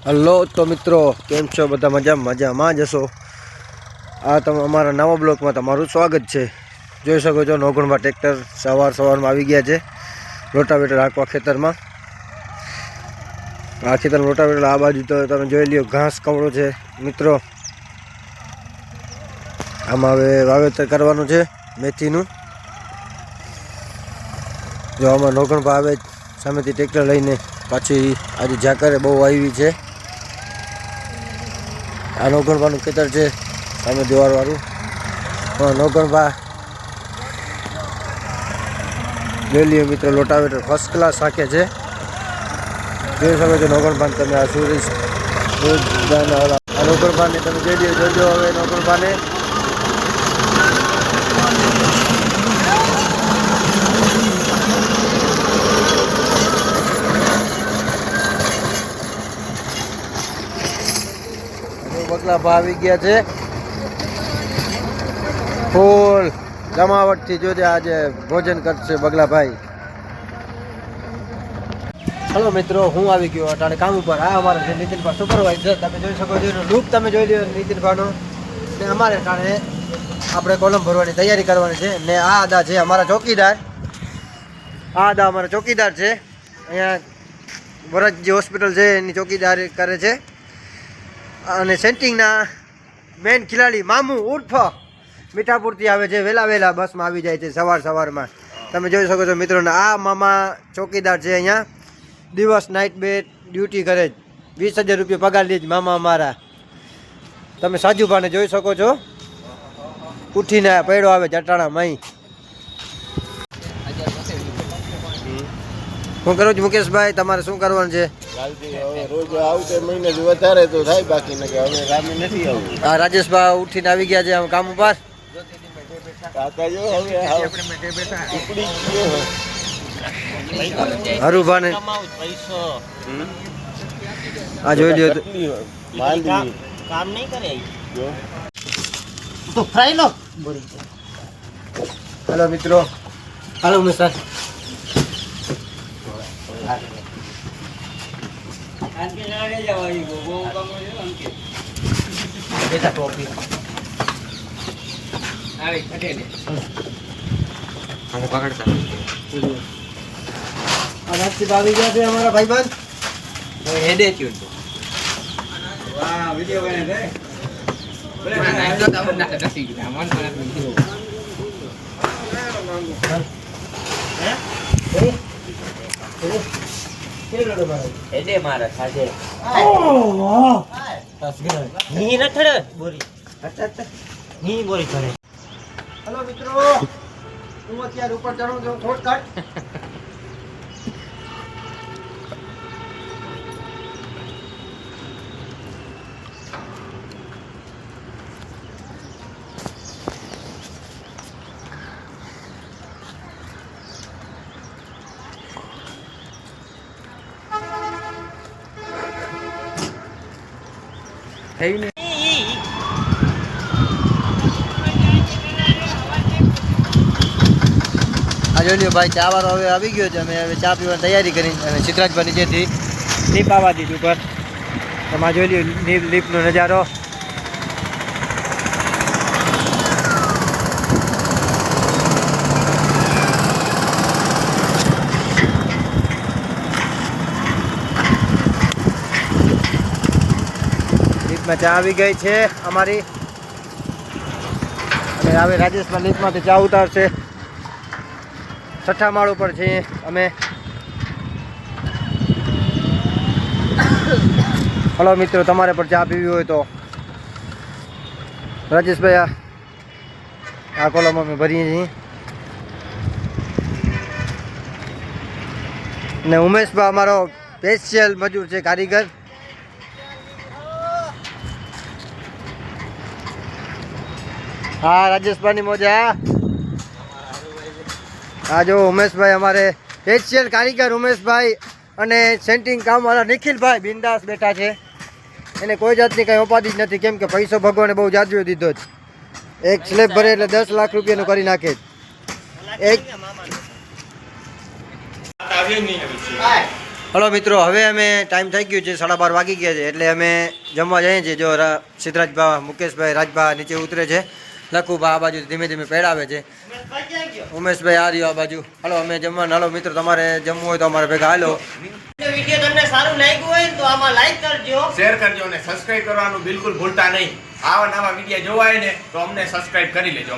Hello તો મિત્રો, કેમ છો? બધા મજામાં જશો? આ તમે અમારા નવા બ્લોકમાં તમારું સ્વાગત છે. જોઈ શકો છો નોગણમાં ટ્રેક્ટર સવારમાં આવી ગયા છે રોટાવેટર હાંકવા ખેતરમાં. આ ખેતરમાં રોટાવેટર આ બાજુ તો તમે જોઈ લ્યો ઘાસ કવડો છે મિત્રો. આમાં હવે વાવેતર કરવાનું છે મેથીનું. જો આમાં નોગણમાં આવે સામેથી ટ્રેક્ટર લઈને પાછી આજે ઝાકરે બહુ આવી છે. આ નોગણભાનું ખેતર છે સામે દીવારવાળું. નોગણભા જોઈ લ્યો મિત્રો, લોટાવેટર ફર્સ્ટ ક્લાસ રાખે છે. જોઈ શકો છો નોગણભાને તમે. આ આ નોગણભાને તમે જોઈ લ્યો. જોજો હવે નોગણભાને બગલા ભા આવી ગયા છે ફૂલ જમાવટથી. જોજે આજે ભોજન કરશે બગલાભાઈ. હલો મિત્રો, હું આવી ગયો અટાણે કામ ઉપર. આ અમારા જે નીતિનભા સુપરવાઇઝર તમે જોઈ શકો છો. લુક તમે જોઈ લો નીતિનભાનો. ને અમારે અટાણે આપણે કોલમ ભરવાની તૈયારી કરવાની છે. ને આ આદા છે અમારા ચોકીદાર. આ આદા અમારા ચોકીદાર છે. અહીંયા વરજ જે હોસ્પિટલ છે એની ચોકીદારી કરે છે. અને સેન્ટિંગના મેન ખિલાડી મામુ ઉર્ફ મીઠાપુરથી આવે છે. વહેલા બસમાં આવી જાય છે સવારમાં. તમે જોઈ શકો છો મિત્રોને. આ મામા ચોકીદાર છે. અહીંયા દિવસ નાઇટ બે ડ્યુટી કરે. 20,000 રૂપિયા પગાર લે છે મામા અમારા. તમે સાજુભાને જોઈ શકો છો. ઉઠીને પૈડો આવે ચટાણા મહી. શું કરો છો મુકેશભાઈ? તમારે શું કરવાનું છે? રોજ આવતે મહિને વધારે તો થાય, બાકી ને કે હવે કામે નથી આવવું. આ રાજેશભાઈ ઉઠીને આવી ગયા છે આમ કામ ઉપર. કાકા જો હવે ઉપડી ગયો હરુભાને આ જોઈ લ્યો કામ નહીં કરે તો ફ્રાઈ લો. હેલો મિત્રો, હાલો મિસ્ટર. આવી ગયા છે અમારા ભાઈબંધ. હેલો મિત્રો, હું અત્યારે ઉપર ચડું છું શોર્ટકટ. થઈને આ જોઈ લ્યો ભાઈ, ચા વાળો હવે આવી ગયો છે. અમે હવે ચા પીવાની તૈયારી કરી અને સિદ્ધરાજભાઈ નીચેથી લીપ આવવા દીધી ઉપર. તમે જોઈ લ્યો લીપનો નજારો. લીપમાં ચા આવી ગઈ છે અમારી. અને હવે રાજેશભાઈ લીપમાંથી ચા ઉતારશે. 6ઠા માળ ઉપર છીએ અમે. હલો મિત્રો, તમારે પણ ચા પીવી હોય તો રાજેશભાઈ આ કોલમ અમે ભરીએ છીએ. ને ઉમેશભાઈ અમારો સ્પેશિયલ મજૂર છે, કારીગર. હા રાજેશભાઈની મોજા. આ જો ઉમેશભાઈ અમારે સ્પેશિયલ કારીગર ઉમેશભાઈ. અને સેન્ટિંગ કામવાળા નિખિલભાઈ બિંદાસ બેઠા છે. એને કોઈ જાતની કંઈ ઉપાધિ જ નથી, કેમ કે પૈસો ભગવાને બહુ જાજુ દીધો જ. એક સ્લેબ ભરે એટલે 10 લાખ રૂપિયાનું કરી નાખે જ. એક હલો મિત્રો, હવે અમે ટાઈમ થઈ ગયું છે, 12:30 વાગી ગયા છે, એટલે અમે જમવા જઈએ છીએ. જો સિદ્ધરાજભા, મુકેશભાઈ, રાજભા નીચે ઉતરે છે, લખુભા આ બાજુ ધીમે ધીમે પહેરાવે છે, ઉમેશભાઈ આ રહ્યો આ બાજુ. હાલો અમે જમવા. હાલો મિત્રો, તમારે જમવું હોય તો અમારે ભેગા હાલો. વિડીયો તમને સારું લાગ્યું હોય તો આમાં લાઈક કરજો, શેર કરજો અને સબસ્ક્રાઇબ કરવાનું બિલકુલ ભૂલતા નહીં. આવા નવા વિડીયો જોવાય ને તો અમને સબસ્ક્રાઇબ કરી લેજો.